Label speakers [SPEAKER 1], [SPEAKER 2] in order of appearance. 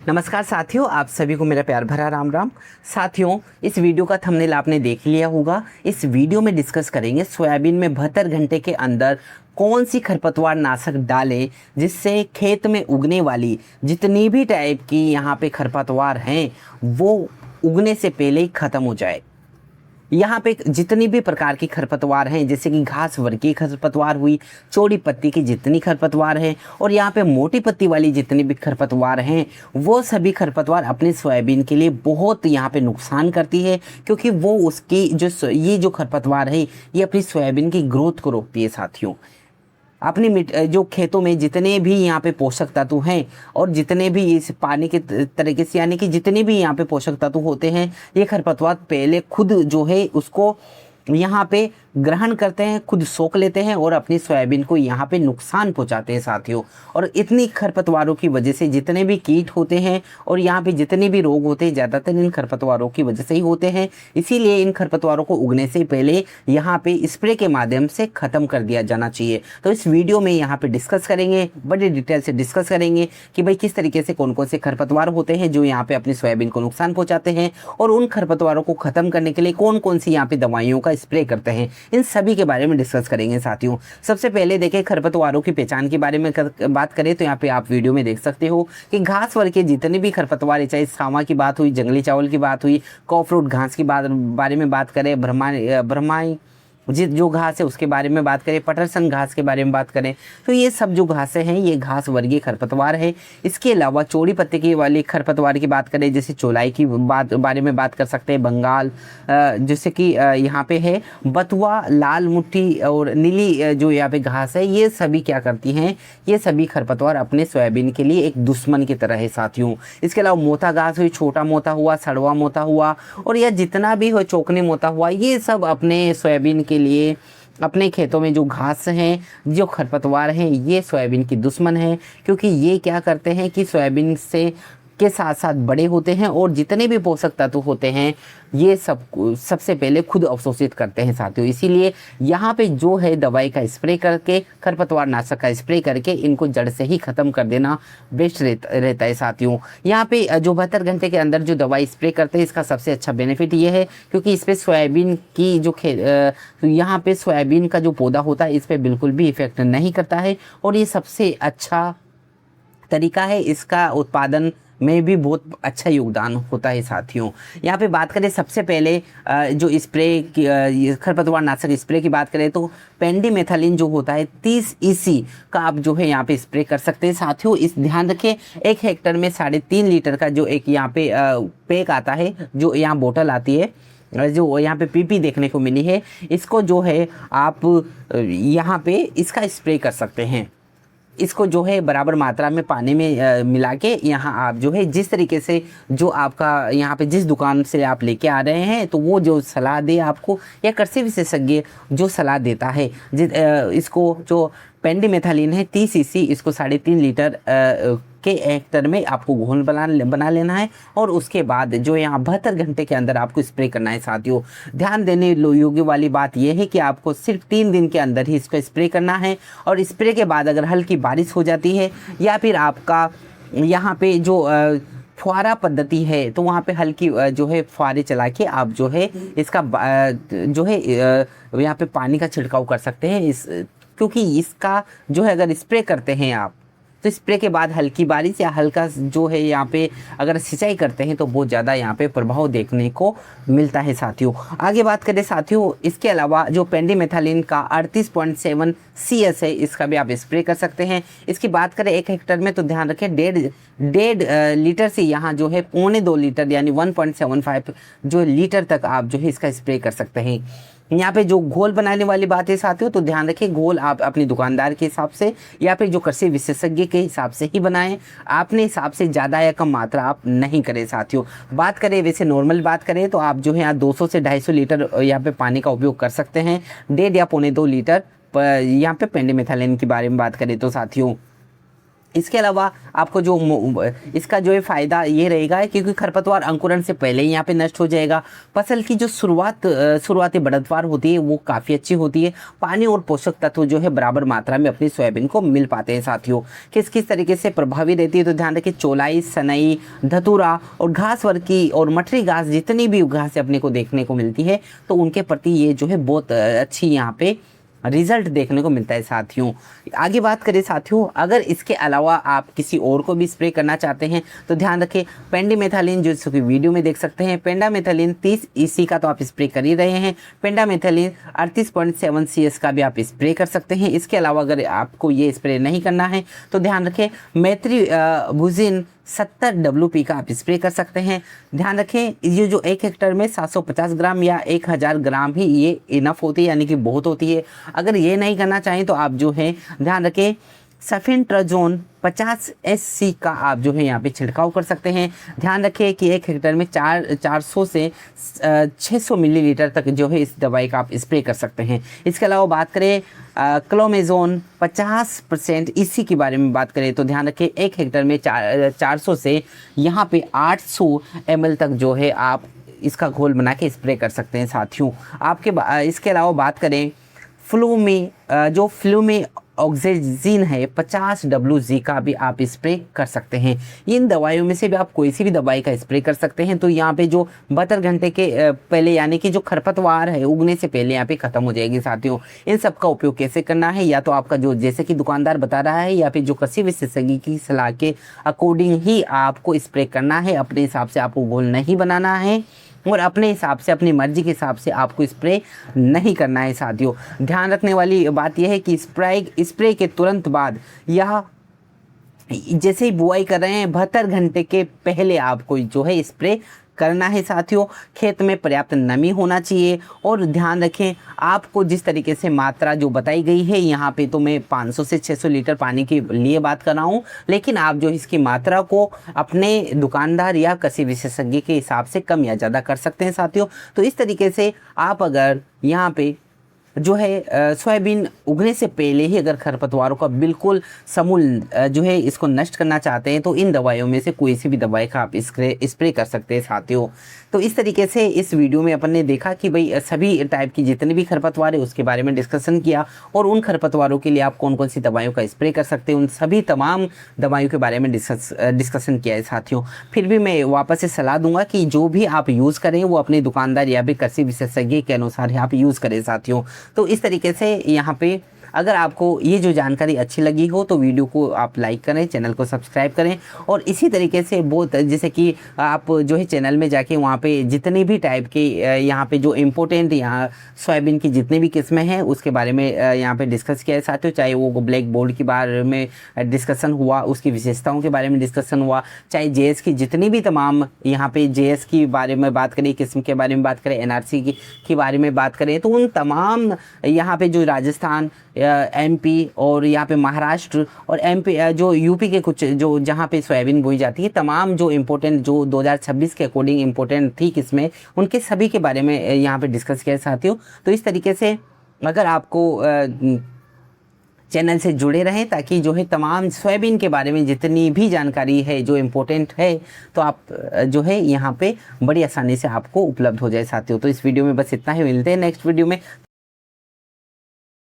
[SPEAKER 1] नमस्कार साथियों, आप सभी को मेरा प्यार भरा राम राम। साथियों, इस वीडियो का थंबनेल आपने देख लिया होगा। इस वीडियो में डिस्कस करेंगे सोयाबीन में 72 घंटे के अंदर कौन सी खरपतवार नाशक डालें जिससे खेत में उगने वाली जितनी भी टाइप की यहाँ पे खरपतवार हैं वो उगने से पहले ही ख़त्म हो जाए। यहाँ पे जितनी भी प्रकार की खरपतवार हैं, जैसे कि घास वर्गीय खरपतवार हुई, चौड़ी पत्ती की जितनी खरपतवार हैं और यहाँ पे मोटी पत्ती वाली जितनी भी खरपतवार हैं, वो सभी खरपतवार अपने सोयाबीन के लिए बहुत यहाँ पे नुकसान करती है, क्योंकि वो उसकी ये जो खरपतवार है ये अपनी सोयाबीन की ग्रोथ को रोकती है। साथियों, अपनी जो खेतों में जितने भी यहाँ पे पोषक तत्व हैं और जितने भी इस पानी के तरीके से, यानी कि जितने भी यहाँ पे पोषक तत्व होते हैं, ये खरपतवार पहले खुद जो है उसको यहाँ पे ग्रहण करते हैं, खुद सोख लेते हैं और अपनी सोयाबीन को यहाँ पे नुकसान पहुँचाते हैं। साथियों, और इतनी खरपतवारों की वजह से जितने भी कीट होते हैं और यहाँ पे जितने भी रोग होते हैं, ज़्यादातर इन खरपतवारों की वजह से ही होते हैं। इसीलिए इन खरपतवारों को उगने से पहले यहाँ पे स्प्रे के माध्यम से ख़त्म कर दिया जाना चाहिए। तो इस वीडियो में यहाँ पे डिस्कस करेंगे, बड़े डिटेल से डिस्कस करेंगे कि भाई किस तरीके से कौन कौन से खरपतवार होते हैं जो यहाँ पे अपनी सोयाबीन को नुकसान पहुँचाते हैं, और उन खरपतवारों को ख़त्म करने के लिए कौन कौन सी यहाँ पे दवाइयों का स्प्रे करते हैं, इन सभी के बारे में डिस्कस करेंगे। साथियों, सबसे पहले देखें खरपतवारों की पहचान के बारे में बात करें तो यहाँ पे आप वीडियो में देख सकते हो कि घास वर्ग के जितने भी खरपतवार, चाहे सावा की बात हुई, जंगली चावल की बात हुई, कॉफ्रूट घास की बारे में बात करें, ब्रह्माई जो घास है उसके बारे में बात करें, पटरसन घास के बारे में बात करें, तो ये सब जो घासें हैं ये घास वर्गीय खरपतवार है। इसके अलावा चौड़ी पत्ती की वाली खरपतवार की बात करें, जैसे चौलाई की बारे में बात कर सकते हैं, बंगाल, जैसे कि यहाँ पे है बथुआ, लाल मुट्ठी और नीली जो यहाँ पे घास है, ये सभी क्या करती हैं, ये सभी खरपतवार अपने सोयाबीन के लिए एक दुश्मन की तरह है। साथियों, इसके अलावा मोथा घास हुई, छोटा मोथा हुआ, सड़वा मोथा हुआ, और यह जितना भी हो, चौकनी मोथा हुआ, ये सब अपने सोयाबीन के लिए अपने खेतों में जो घास हैं, जो खरपतवार हैं, ये सोयाबीन की दुश्मन है, क्योंकि ये क्या करते हैं कि सोयाबीन से के साथ साथ बड़े होते हैं और जितने भी पोषक तत्व होते हैं ये सब सबसे पहले खुद अवशोषित करते हैं। साथियों, इसीलिए यहाँ पे जो है दवाई का स्प्रे करके, खरपतवार नाशक का स्प्रे करके इनको जड़ से ही ख़त्म कर देना बेस्ट रहता है। साथियों, यहाँ पे जो 72 घंटे के अंदर जो दवाई स्प्रे करते हैं, इसका सबसे अच्छा बेनिफिट ये है क्योंकि इस पर सोयाबीन की जो यहाँ पे सोयाबीन का जो पौधा होता है इस पर बिल्कुल भी इफेक्ट नहीं करता है, और ये सबसे अच्छा तरीका है, इसका उत्पादन में भी बहुत अच्छा योगदान होता है। साथियों, यहाँ पे बात करें सबसे पहले जो स्प्रे की खरपतवार नाशक स्प्रे की बात करें तो पेंडिमेथालिन जो होता है 30 EC का आप जो है यहाँ पे स्प्रे कर सकते हैं। साथियों, इस ध्यान रखें 1 हेक्टर में 3.5 लीटर का जो एक यहाँ पे पैक आता है, जो यहाँ बोतल आती है, जो यहाँ पे पीपी देखने को मिली है, इसको जो है आप यहाँ पे इसका स्प्रे कर सकते हैं। इसको जो है बराबर मात्रा में पानी में मिला के यहाँ आप जो है जिस तरीके से जो आपका यहाँ पे जिस दुकान से आप लेके आ रहे हैं, तो वो जो सलाह दे आपको, या कृषि विशेषज्ञ जो सलाह देता है, इसको जो पेंडिमेथालिन है 30 EC, इसको 3.5 लीटर के हेक्टर में आपको घोल बना लेना है, और उसके बाद जो यहाँ 72 घंटे के अंदर आपको स्प्रे करना है। साथियों, ध्यान देने योग्य वाली बात यह है कि आपको सिर्फ 3 दिन के अंदर ही इसको स्प्रे करना है, और स्प्रे के बाद अगर हल्की बारिश हो जाती है या फिर आपका यहाँ पे जो फुहारा पद्धति है, तो वहाँ पे हल्की जो है फुहारे चला के आप जो है इसका जो है यहाँ पे पानी का छिड़काव कर सकते हैं। क्योंकि इसका जो है अगर स्प्रे करते हैं आप, तो स्प्रे के बाद हल्की बारिश या हल्का जो है यहाँ पे अगर सिंचाई करते हैं तो बहुत ज़्यादा यहाँ पे प्रभाव देखने को मिलता है। साथियों, आगे बात करें साथियों, इसके अलावा जो पेंडिमेथालिन का 38.7 CS है, इसका भी आप स्प्रे कर सकते हैं। इसकी बात करें 1 हेक्टर में, तो ध्यान रखें 1.5 लीटर से यहाँ जो है 2.25 लीटर यानी 1.75 जो लीटर तक आप जो है इसका स्प्रे कर सकते हैं। यहाँ पे जो घोल बनाने वाली बात है साथियों, तो ध्यान रखें घोल आप अपनी दुकानदार के हिसाब से या फिर जो कृषि विशेषज्ञ के हिसाब से ही बनाएं, अपने हिसाब से ज़्यादा या कम मात्रा आप नहीं करें। साथियों, बात करें वैसे नॉर्मल बात करें तो आप जो है यहाँ 200 से 250 लीटर यहाँ पे पानी का उपयोग कर सकते हैं। 1.5 या 2.25 लीटर यहाँ पे पेंडिमेथालिन के बारे में बात करें तो साथियों, इसके अलावा आपको जो इसका जो है फ़ायदा ये रहेगा क्योंकि खरपतवार अंकुरण से पहले ही यहाँ पे नष्ट हो जाएगा। फसल की जो शुरुआती बढ़तवार होती है वो काफ़ी अच्छी होती है। पानी और पोषक तत्व जो है बराबर मात्रा में अपनी सोयाबीन को मिल पाते हैं साथियों। किस किस तरीके से प्रभावी रहती है तो ध्यान रखिए, चौलाई, सनई, धतूरा और घास वर्ग की और मटरी घास जितनी भी घास अपने को देखने को मिलती है तो उनके प्रति ये जो है बहुत अच्छी यहाँ पे रिजल्ट देखने को मिलता है साथियों। आगे बात करें साथियों, अगर इसके अलावा आप किसी और को भी स्प्रे करना चाहते हैं तो ध्यान रखें पेंडामेथालिन, जो कि वीडियो में देख सकते हैं, पेंडामेथालिन 30 EC का तो आप स्प्रे कर ही रहे हैं। पेंडामेथालिन 38.7 CS का भी आप स्प्रे कर सकते हैं। इसके अलावा अगर आपको ये स्प्रे नहीं करना है तो ध्यान रखें मेट्रिबुजिन 70 WP का आप स्प्रे कर सकते हैं। ध्यान रखें ये जो 1 हेक्टेयर में 750 ग्राम या 1000 ग्राम ही ये इनफ होती है, यानी कि बहुत होती है। अगर ये नहीं करना चाहें तो आप जो है ध्यान रखें सफेनट्राजोन 50 SC का आप जो है यहाँ पे छिड़काव कर सकते हैं। ध्यान रखें कि 1 हेक्टेयर में 400 से 600 मिलीलीटर तक जो है इस दवाई का आप स्प्रे कर सकते हैं। इसके अलावा बात करें क्लोमेज़ोन 50% EC के बारे में बात करें तो ध्यान रखें 1 हेक्टेयर में 400 से यहाँ पे 800 ml तक जो है आप इसका घोल बना के स्प्रे कर सकते हैं साथियों। इसके अलावा बात करें फ्लूमी ऑक्सीजिन है 50 WG का भी आप स्प्रे कर सकते हैं। इन दवाइयों में से भी आप कोई सी भी दवाई का स्प्रे कर सकते हैं तो यहाँ पे जो 72 घंटे के पहले यानी कि जो खरपतवार है उगने से पहले यहाँ पे ख़त्म हो जाएगी साथियों। इन सब का उपयोग कैसे करना है, या तो आपका जो जैसे कि दुकानदार बता रहा है या फिर जो कृषि विशेषज्ञ की सलाह के अकॉर्डिंग ही आपको स्प्रे करना है। अपने हिसाब से आपको घोल नहीं बनाना है और अपने हिसाब से अपनी मर्जी के हिसाब से आपको स्प्रे नहीं करना है साथियों। ध्यान रखने वाली बात यह है कि स्प्रे के तुरंत बाद या जैसे ही बुआई कर रहे हैं 72 घंटे के पहले आपको जो है स्प्रे करना है साथियों। खेत में पर्याप्त नमी होना चाहिए और ध्यान रखें आपको जिस तरीके से मात्रा जो बताई गई है, यहाँ पे तो मैं 500 से 600 लीटर पानी के लिए बात कर रहा हूँ, लेकिन आप जो इसकी मात्रा को अपने दुकानदार या कृषि विशेषज्ञ के हिसाब से कम या ज़्यादा कर सकते हैं साथियों। तो इस तरीके से आप अगर यहाँ पे जो है सोयाबीन उगने से पहले ही अगर खरपतवारों का बिल्कुल समूल जो है इसको नष्ट करना चाहते हैं तो इन दवाइयों में से कोई सी भी दवाई का आप स्प्रे कर सकते हैं साथियों। तो इस तरीके से इस वीडियो में अपन ने देखा कि भाई सभी टाइप की जितनी भी खरपतवार है उसके बारे में डिस्कशन किया और उन खरपतवारों के लिए आप कौन कौन सी दवाइयों का स्प्रे कर सकते हैं उन सभी तमाम दवाइयों के बारे में डिस्कशन किया है साथियों। फिर भी मैं वापस से सलाह दूंगा कि जो भी आप यूज़ करें वो अपने दुकानदार या भी कृषि विशेषज्ञ के अनुसार आप यूज़ करें साथियों। तो इस तरीके से यहाँ पे अगर आपको ये जो जानकारी अच्छी लगी हो तो वीडियो को आप लाइक करें, चैनल को सब्सक्राइब करें और इसी तरीके से बहुत जैसे कि आप जो है चैनल में जाके वहाँ पे जितने भी टाइप के यहाँ पे जो इम्पोर्टेंट यहाँ सोयाबीन की जितनी भी किस्में हैं उसके बारे में यहाँ पे डिस्कस किया है साथियों। चाहे वो ब्लैक बोर्ड के बारे में डिस्कशन हुआ, उसकी विशेषताओं के बारे में डिस्कशन हुआ, चाहे JS की जितनी भी तमाम यहाँ पे JS की बारे में बात करें, किस्म के बारे में बात करें, NRC की बारे में बात करें तो उन तमाम यहाँ पे जो राजस्थान, MP और यहाँ पे महाराष्ट्र और MP जो UP के कुछ जो जहाँ पे सोयाबीन बोई जाती है तमाम जो इम्पोर्टेंट जो 2026 के अकॉर्डिंग इम्पोर्टेंट थी किस्में उनके सभी के बारे में यहाँ पे डिस्कस किया साथियों। तो इस तरीके से अगर आपको चैनल से जुड़े रहें ताकि जो है तमाम सोयाबीन के बारे में जितनी भी जानकारी है जो इम्पोर्टेंट है तो आप जो है यहाँ पे बड़ी आसानी से आपको उपलब्ध हो जाए साथियों। तो इस वीडियो में बस इतना ही, मिलते हैं नेक्स्ट वीडियो में।